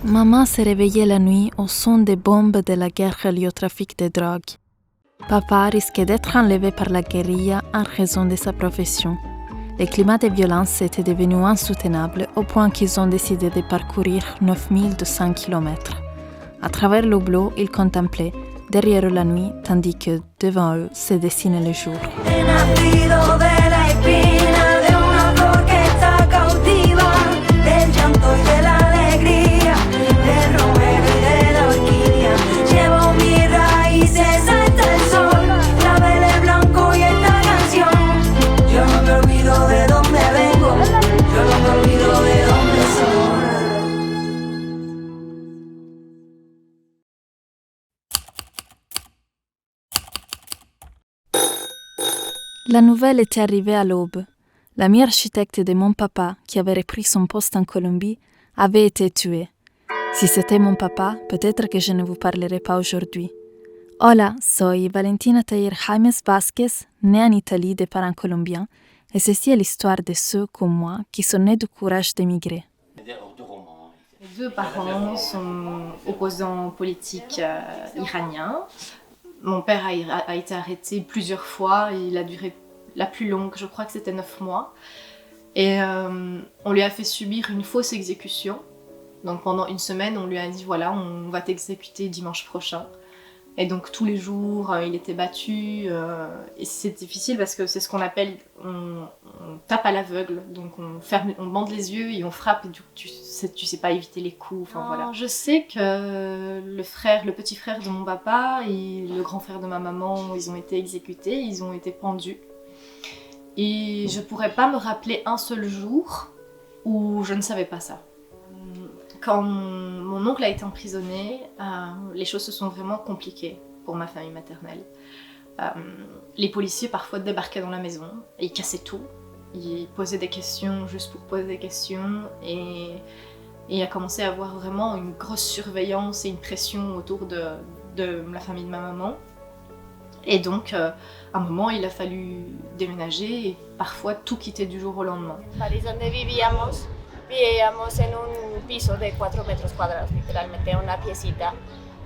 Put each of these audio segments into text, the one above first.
Maman s'est réveillée la nuit au son des bombes de la guerre liée au trafic de drogue. Papa risquait d'être enlevé par la guérilla en raison de sa profession. Le climat de violence était devenu insoutenable au point qu'ils ont décidé de parcourir 9200 km. À travers l'oubli, ils contemplaient, derrière la nuit, tandis que, devant eux, se dessinait le jour. La nouvelle était arrivée à l'aube. L'ami architecte de mon papa, qui avait repris son poste en Colombie, avait été tué. Si c'était mon papa, peut-être que je ne vous parlerai pas aujourd'hui. Hola, soy Valentina Tair Jaime Vázquez, née en Italie de parents colombiens, et ceci est l'histoire de ceux comme moi qui sont nés du courage d'émigrer. Mes deux parents sont opposants politiques iraniens. Mon père a été arrêté plusieurs fois, il a duré la plus longue, je crois que c'était 9 mois. Et on lui a fait subir une fausse exécution. Donc pendant une semaine, on lui a dit voilà, on va t'exécuter dimanche prochain. Et donc tous les jours, il était battu. Et c'est difficile parce que c'est ce qu'on appelle, on tape à l'aveugle. Donc on bande les yeux et on frappe. Et tu sais pas éviter les coups. Enfin, voilà. Je sais que le petit frère de mon papa et le grand frère de ma maman, ils ont été exécutés, ils ont été pendus. Et je pourrais pas me rappeler un seul jour où je ne savais pas ça. Quand mon oncle a été emprisonné, les choses se sont vraiment compliquées pour ma famille maternelle. Les policiers parfois débarquaient dans la maison et ils cassaient tout. Ils posaient des questions juste pour poser des questions et il a commencé à avoir vraiment une grosse surveillance et une pression autour de la famille de ma maman. Et donc, à un moment, il a fallu déménager et parfois tout quitter du jour au lendemain. París, donde vivíamos en un piso de 4 metros cuadrados, literalmente una piecita,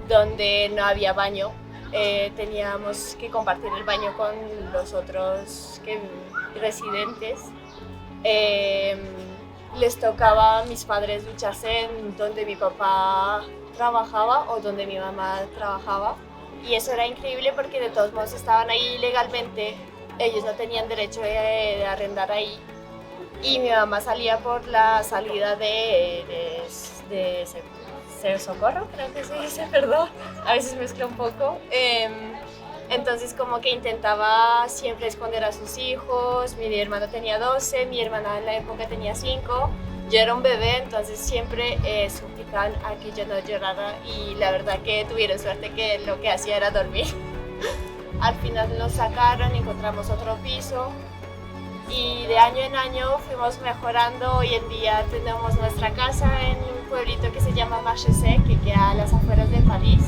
donde no había baño. Teníamos que compartir el baño con los otros residentes. Les tocaba a mis padres ducharse en donde mi papá trabajaba o donde mi mamá trabajaba. Y eso era increíble porque de todos modos estaban ahí ilegalmente, ellos no tenían derecho de arrendar ahí. Y mi mamá salía por la salida de socorro, creo que se dice, perdón, a veces mezcla un poco. Entonces como que intentaba siempre esconder a sus hijos, mi hermano tenía 12, mi hermana en la época tenía 5, yo era un bebé, entonces siempre suplicaban a que yo no llorara y la verdad que tuvieron suerte que lo que hacía era dormir. Al final nos sacaron, encontramos otro piso. Y de año en año fuimos mejorando. Hoy en día tenemos nuestra casa en un pueblito que se llama Marchesais, que queda a las afueras de París.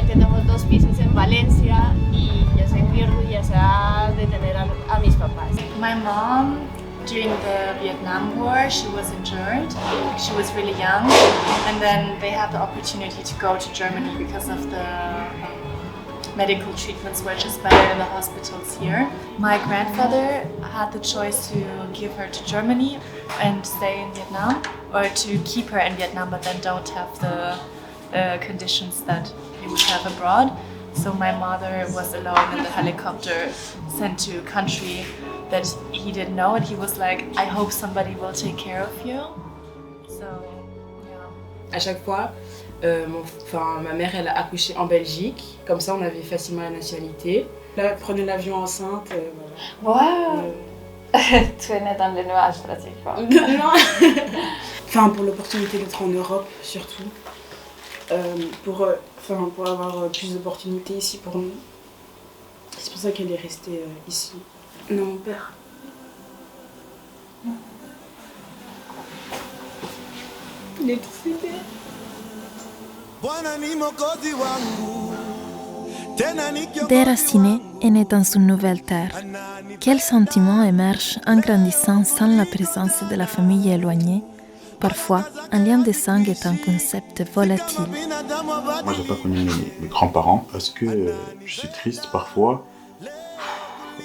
Tenemos 2 pisos en Valencia y yo soy muy orgullosa de tener a mis papás. My mom, during the Vietnam War, she was interned. She was really young, and then they had the opportunity to go to Germany because of the medical treatments were just better in the hospitals here. My grandfather had the choice to give her to Germany and stay in Vietnam, or to keep her in Vietnam but then don't have the conditions that you would have abroad. So my mother was alone in the helicopter, sent to a country that he didn't know, and he was like, I hope somebody will take care of you. So, yeah. À chaque fois, ma mère elle a accouché en Belgique, comme ça on avait facilement la nationalité. Là, prenez l'avion enceinte. Wow. Tu es née dans les nuages pratiquement. Non. Enfin, pour l'opportunité d'être en Europe surtout, pour avoir plus d'opportunités ici pour nous. C'est pour ça qu'elle est restée ici. Non, mon père. Il est tout fêté. Déraciné est né dans une nouvelle terre. Quels sentiments émergent en grandissant sans la présence de la famille éloignée? Parfois, un lien de sang est un concept volatile. Moi, j'ai pas connu mes grands-parents. Est-ce que je suis triste parfois?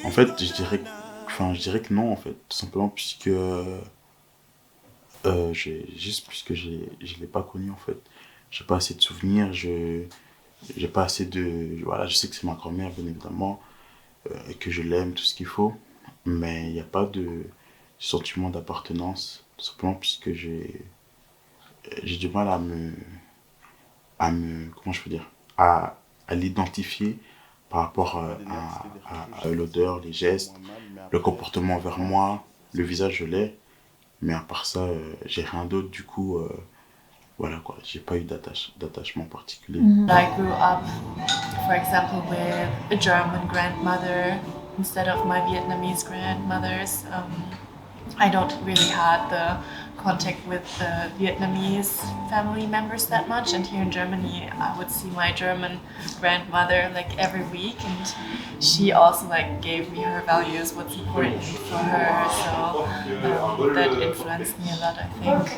En fait, je dirais que non, en fait. Tout simplement puisque puisque je l'ai pas connu, en fait. J'ai pas assez de souvenirs, j'ai pas assez de... Voilà, je sais que c'est ma grand-mère, bien évidemment, et que je l'aime, tout ce qu'il faut. Mais il n'y a pas de sentiment d'appartenance, tout simplement puisque j'ai du mal comment je peux dire, à l'identifier par rapport à l'odeur, les gestes, le comportement envers moi, le visage, je l'ai. Mais à part ça, j'ai rien d'autre, du coup, voilà quoi, j'ai pas eu d'attachement particulier. I grew up, for example, with a German grandmother instead of my Vietnamese grandmothers. I don't really have the contact with the Vietnamese family members that much, and here in Germany I would see my German grandmother like every week, and she also like gave me her values, what's important for her, so that influenced me a lot, I think.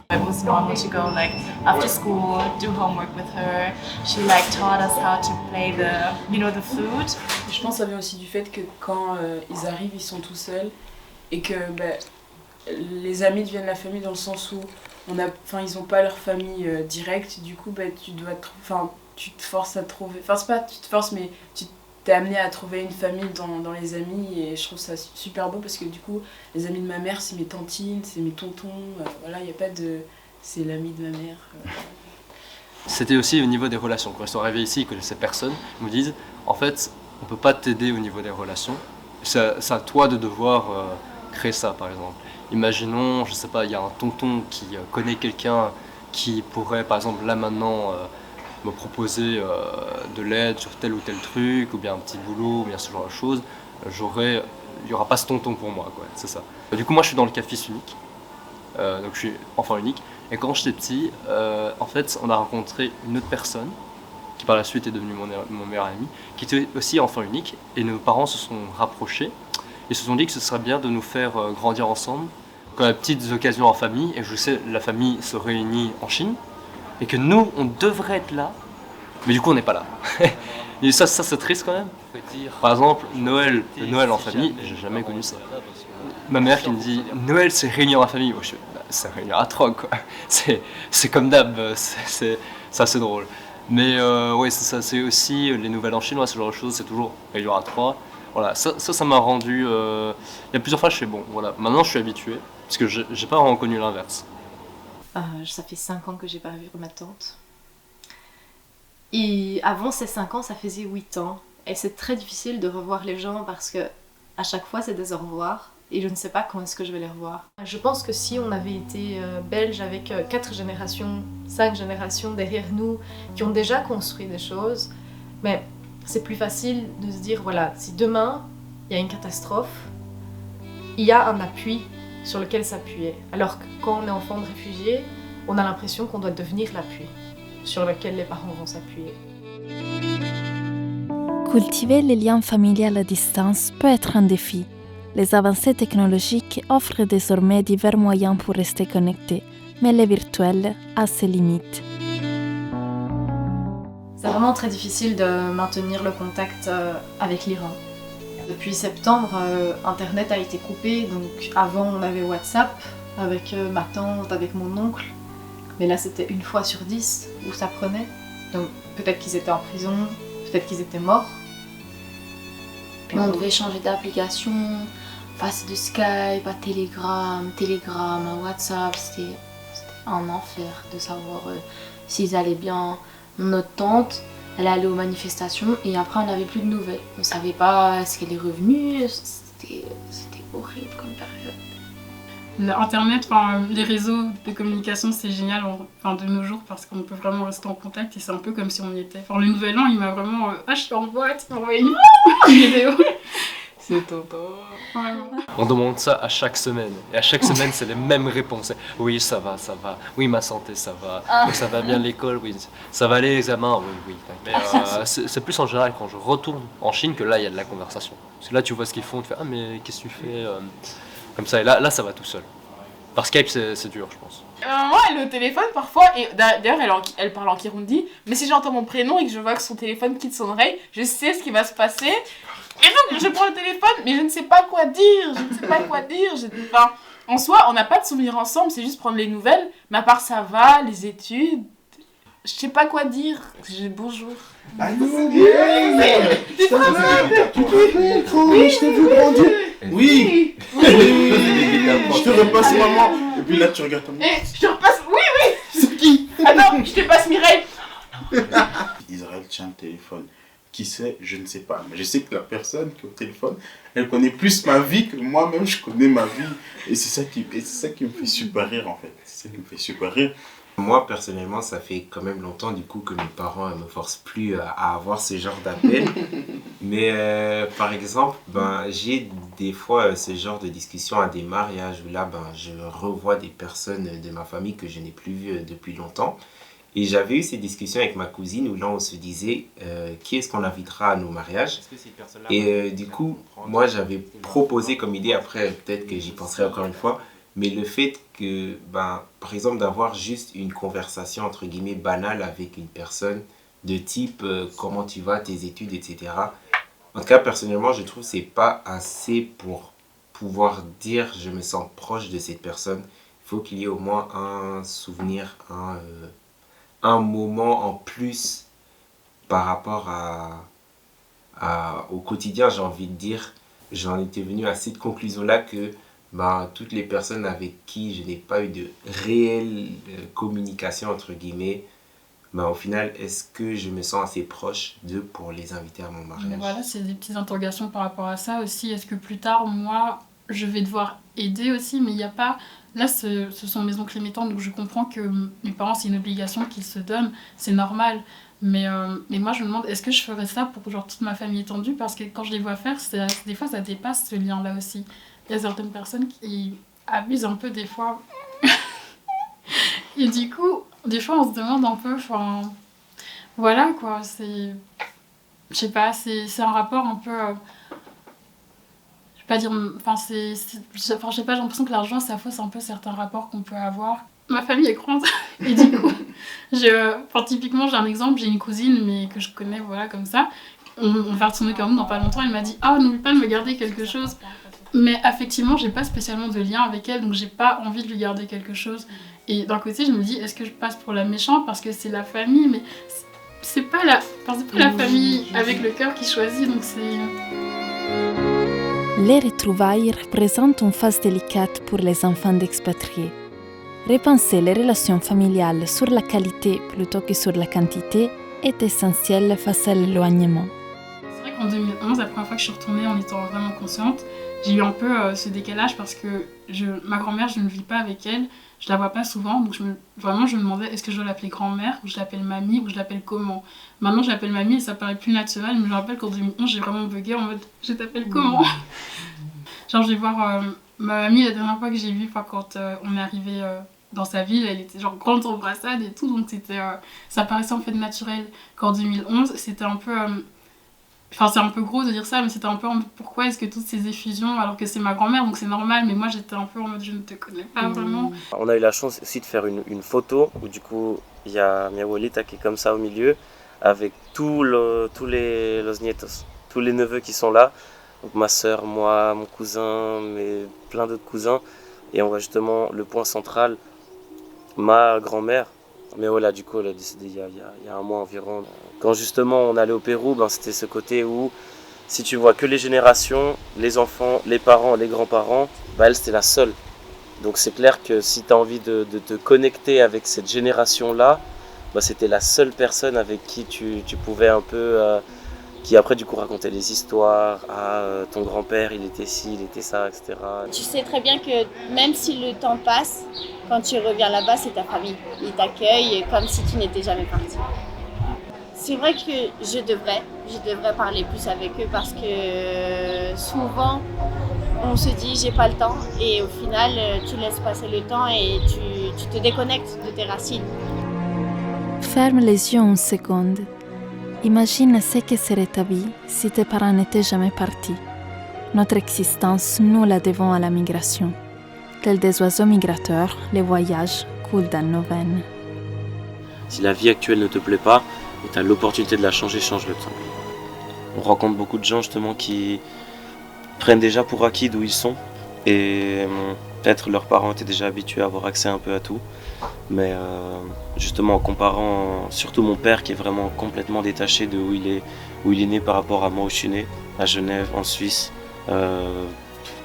It was normal to go like after school, do homework with her. She like taught us how to play the flute. Je pense que ça vient aussi du fait que quand ils arrivent, ils sont tout seuls et que les amis deviennent la famille dans le sens où ils n'ont pas leur famille directe. Du coup, tu te forces à trouver. Enfin, c'est pas tu te forces, mais tu t'es amené à trouver une famille dans les amis, et je trouve ça super beau parce que du coup, les amis de ma mère, c'est mes tantines, c'est mes tontons. Voilà, il n'y a pas de. C'est l'ami de ma mère. C'était aussi au niveau des relations. Quand ils sont arrivés ici, ils connaissaient personne, ils me disent en fait, on peut pas t'aider au niveau des relations. C'est à toi de devoir créer ça, par exemple. Imaginons, je sais pas, il y a un tonton qui connaît quelqu'un qui pourrait, par exemple, là maintenant, me proposer de l'aide sur tel ou tel truc, ou bien un petit boulot, ou bien ce genre de choses. Il n'y aura pas ce tonton pour moi, quoi. C'est ça. Du coup, moi, je suis dans le cas fils unique. Donc, je suis enfant unique. Et quand j'étais petit, en fait, on a rencontré une autre personne qui par la suite est devenue mon meilleur ami, qui était aussi enfant unique, et nos parents se sont rapprochés et se sont dit que ce serait bien de nous faire grandir ensemble, quand il y a petites occasions en famille, et je sais, la famille se réunit en Chine, et que nous, on devrait être là, mais du coup, on n'est pas là. Et ça c'est triste quand même. Par exemple, Noël en famille, j'ai jamais connu ça. Ma mère qui me dit « Noël, c'est réunir en famille », moi, c'est réunir à trois, quoi. C'est comme d'hab, c'est assez drôle. Mais ouais, c'est ça, c'est aussi les nouvelles en chinois, ce genre de choses, c'est toujours réunion à trois. Voilà, ça m'a rendu... Il y a plusieurs fois, je fais bon, voilà. Maintenant, je suis habitué, parce que j'ai pas vraiment connu l'inverse. Ça fait 5 ans que j'ai pas vu ma tante. Et avant ces 5 ans, ça faisait 8 ans. Et c'est très difficile de revoir les gens parce que à chaque fois, c'est des au revoir. Et je ne sais pas quand est-ce que je vais les revoir. Je pense que si on avait été belge avec 4 générations, 5 générations derrière nous, qui ont déjà construit des choses, mais c'est plus facile de se dire, voilà, si demain, il y a une catastrophe, il y a un appui sur lequel s'appuyer. Alors que quand on est enfant de réfugié, on a l'impression qu'on doit devenir l'appui sur lequel les parents vont s'appuyer. Cultiver les liens familiaux à distance peut être un défi. Les avancées technologiques offrent désormais divers moyens pour rester connectés, mais le virtuel a ses limites. C'est vraiment très difficile de maintenir le contact avec l'Iran. Depuis septembre, Internet a été coupé, donc avant on avait WhatsApp avec ma tante, avec mon oncle, mais là c'était 1 fois sur 10 où ça prenait. Donc peut-être qu'ils étaient en prison, peut-être qu'ils étaient morts. On devait changer d'application, passer de Skype à Telegram, à WhatsApp, c'était un enfer de savoir s'ils allaient bien. Notre tante, elle allait aux manifestations et après on n'avait plus de nouvelles. On ne savait pas est-ce qu'elle est revenue, c'était horrible comme période. Internet, les réseaux de communication, c'est génial de nos jours parce qu'on peut vraiment rester en contact et c'est un peu comme si on y était. Le nouvel an, il m'a vraiment je suis en boîte, il m'a envoyé une vidéo. C'est tonton. On demande ça à chaque semaine. Et à chaque semaine, c'est les mêmes réponses. Oui, ça va. Oui, ma santé, ça va. Ça va bien l'école, oui. Ça va aller l'examen, oui. Mais c'est plus en général quand je retourne en Chine que là, il y a de la conversation. Parce que là, tu vois ce qu'ils font, tu fais « Ah, mais qu'est-ce que tu fais ?» Comme ça, et là, ça va tout seul. Par Skype, c'est dur, je pense. Moi, elle est au téléphone parfois, et d'ailleurs, elle parle en Kirundi, mais si j'entends mon prénom et que je vois que son téléphone quitte son oreille, je sais ce qui va se passer. Et donc, je prends le téléphone, mais je ne sais pas quoi dire. Enfin, en soi, on n'a pas de souvenirs ensemble, c'est juste prendre les nouvelles, mais à part ça va, les études, je sais pas quoi dire. Bonjour. Allô, oui, je t'ai vu grandir. Oui. Je te repasse maman. Et puis là, tu regardes ton. Je te repasse. Oui. C'est qui? Ah non, je te passe Mireille. Israël tient le téléphone. Qui sait? Je ne sais pas. Mais je sais que la personne qui est au téléphone, elle connaît plus ma vie que moi-même, je connais ma vie. Et c'est ça qui me fait super rire, en fait. C'est ça qui me fait super rire. Moi, personnellement, ça fait quand même longtemps du coup que mes parents ne me forcent plus à avoir ce genre d'appel. Mais par exemple, j'ai des fois ce genre de discussion à des mariages où là, je revois des personnes de ma famille que je n'ai plus vues depuis longtemps. Et j'avais eu ces discussions avec ma cousine où là, on se disait qui est-ce qu'on invitera à nos mariages. Et du coup, moi, j'avais proposé comme idée, après peut-être que j'y penserai encore une fois, mais le fait que, par exemple, d'avoir juste une conversation entre guillemets banale avec une personne de type comment tu vas, tes études, etc. En tout cas, personnellement, je trouve que c'est pas assez pour pouvoir dire je me sens proche de cette personne. Il faut qu'il y ait au moins un souvenir, un moment en plus par rapport au quotidien, j'ai envie de dire. J'en étais venu à cette conclusion-là que toutes les personnes avec qui je n'ai pas eu de réelle communication, entre guillemets, au final, est-ce que je me sens assez proche d'eux pour les inviter à mon mariage? Voilà, c'est des petites interrogations par rapport à ça aussi. Est-ce que plus tard, moi, je vais devoir aider aussi, mais il n'y a pas... Là, ce sont mes oncles et mes tantes, donc je comprends que mes parents, c'est une obligation qu'ils se donnent, c'est normal. Mais moi, je me demande, est-ce que je ferais ça pour genre, toute ma famille étendue? Parce que quand je les vois faire, des fois, ça dépasse ce lien-là aussi. Il y a certaines personnes qui abusent un peu des fois. Et du coup, des fois, on se demande un peu, voilà quoi, c'est... Je sais pas, c'est un rapport un peu... je vais pas dire... je sais pas, j'ai l'impression que l'argent, ça fausse un peu certains rapports qu'on peut avoir. Ma famille est grande, et du coup, typiquement, j'ai un exemple, j'ai une cousine, mais que je connais, voilà, comme ça. On va retourner comme nous dans pas longtemps, elle m'a dit « Ah, n'oublie pas de me garder quelque chose ». Mais effectivement, j'ai pas spécialement de lien avec elle, donc j'ai pas envie de lui garder quelque chose. Et d'un côté, je me dis, est-ce que je passe pour la méchante parce que c'est la famille, mais c'est pas la famille avec le cœur qui choisit, donc c'est... Les retrouvailles représentent une phase délicate pour les enfants d'expatriés. Repenser les relations familiales sur la qualité plutôt que sur la quantité est essentiel face à l'éloignement. C'est vrai qu'en 2011, la première fois que je suis retournée en étant vraiment consciente, j'ai eu un peu ce décalage parce que ma grand-mère, je ne vis pas avec elle, je la vois pas souvent, donc je me demandais est-ce que je dois l'appeler grand-mère, ou je l'appelle mamie, ou je l'appelle comment. Maintenant je l'appelle mamie et ça paraît plus naturel, mais je me rappelle qu'en 2011 j'ai vraiment bugué en mode je t'appelle comment. Genre je vais voir ma mamie la dernière fois que j'ai vue, quand on est arrivé dans sa ville, elle était genre grande embrassade et tout, donc ça paraissait en fait naturel. Qu'en 2011 c'était un peu... c'est un peu gros de dire ça, mais c'était un peu en mode pourquoi est-ce que toutes ces effusions, alors que c'est ma grand-mère, donc c'est normal, mais moi j'étais un peu en mode je ne te connais pas vraiment. On a eu la chance aussi de faire une photo où du coup il y a mi abuelita qui est comme ça au milieu, avec tous les los nietos, tous les neveux qui sont là. Donc ma soeur, moi, mon cousin, plein d'autres cousins. Et on voit justement le point central, ma grand-mère. Mais voilà, du coup, elle a décédé il y a un mois environ. Quand justement on allait au Pérou, c'était ce côté où si tu vois que les générations, les enfants, les parents, les grands-parents, elle c'était la seule. Donc c'est clair que si tu as envie de te connecter avec cette génération-là, c'était la seule personne avec qui tu pouvais un peu... qui après du coup racontait des histoires, ton grand-père il était ci, il était ça, etc. Tu sais très bien que même si le temps passe, quand tu reviens là-bas, c'est ta famille. Ils t'accueillent comme si tu n'étais jamais parti. C'est vrai que je devrais parler plus avec eux parce que souvent on se dit j'ai pas le temps et au final tu laisses passer le temps et tu te déconnectes de tes racines. Ferme les yeux une seconde. Imagine ce que serait ta vie si tes parents n'étaient jamais partis. Notre existence, nous la devons à la migration. Tels des oiseaux migrateurs, les voyages coulent dans nos veines. Si la vie actuelle ne te plaît pas et tu as l'opportunité de la changer, change-le tout simplement. On rencontre beaucoup de gens justement qui prennent déjà pour acquis d'où ils sont et peut-être leurs parents étaient déjà habitués à avoir accès un peu à tout. Mais justement en comparant, surtout mon père qui est vraiment complètement détaché de où il est né par rapport à moi où je suis né, à Genève, en Suisse,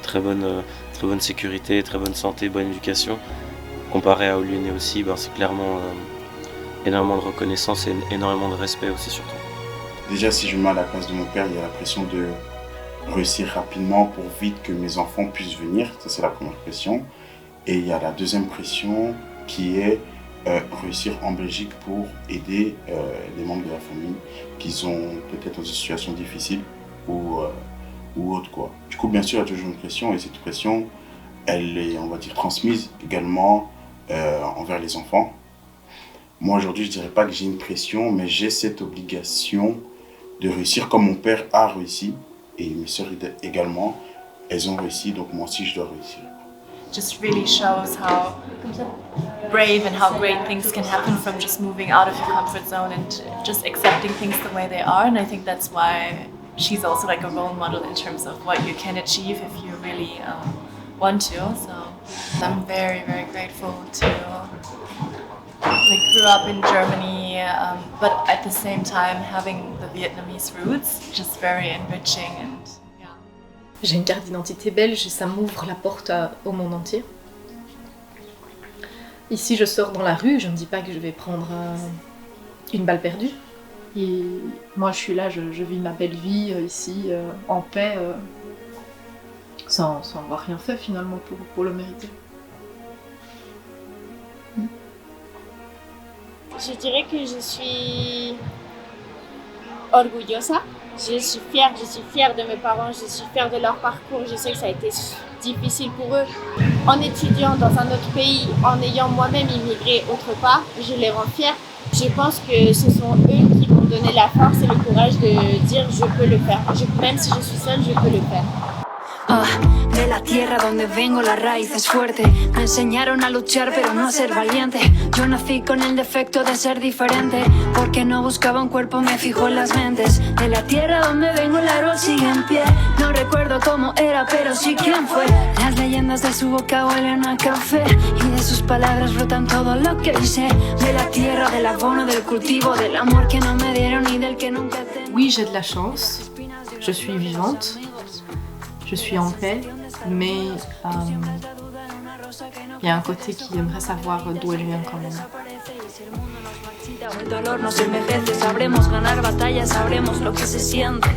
très bonne sécurité, très bonne santé, bonne éducation. Comparé à où il est né aussi, c'est clairement énormément de reconnaissance et énormément de respect aussi surtout. Déjà, si je me mets à la place de mon père, il y a la pression de réussir rapidement pour vite que mes enfants puissent venir. Ça, c'est la première pression. Et il y a la deuxième pression qui est réussir en Belgique pour aider les membres de la famille qui sont peut-être dans une situation difficile ou autre, quoi. Du coup, bien sûr, il y a toujours une pression et cette pression, elle est, on va dire, transmise également envers les enfants. Moi, aujourd'hui, je ne dirais pas que j'ai une pression, mais j'ai cette obligation de réussir comme mon père a réussi et mes sœurs également, elles ont réussi, donc moi aussi, je dois réussir. Just really shows how brave and how great things can happen from just moving out of your comfort zone and just accepting things the way they are. And I think that's why she's also like a role model in terms of what you can achieve if you really want to. So I'm very, very grateful to grew up in Germany, but at the same time having the Vietnamese roots, just very enriching and yeah. J'ai une carte d'identité belge et ça m'ouvre la porte au monde entier. Ici, je sors dans la rue, je ne me dis pas que je vais prendre une balle perdue. Et moi, je suis là, je vis ma belle vie ici, en paix, sans avoir rien fait finalement pour le mériter. Je dirais que je suis orgullosa. Je suis fière de mes parents, je suis fière de leur parcours. Je sais que ça a été difficile pour eux. En étudiant dans un autre pays, en ayant moi-même immigré autre part, je les rends fiers. Je pense que ce sont eux qui m'ont donné la force et le courage de dire je peux le faire. Même si je suis seule, je peux le faire. De la tierra donde vengo la raíz es fuerte. Me enseñaron a luchar pero no a ser valiente. Yo nací con el defecto de ser diferente. Porque no buscaba un cuerpo, me fijo en las mentes. De la tierra donde vengo el árbol sigue en pie. No recuerdo cómo era pero sí quién fue. Las leyendas de su boca huelen a café. Y de sus palabras brotan todo lo que hice. De la tierra, del abono, del cultivo. Del amor que no me dieron y del que nunca tengo. Oui, j'ai de la chance. Je suis vivante. Je suis en paix, mais il y a un côté qui aimerait savoir d'où elle vient quand même. El dolor nos envejece, sabremos ganar batallas, sabremos lo que se siente.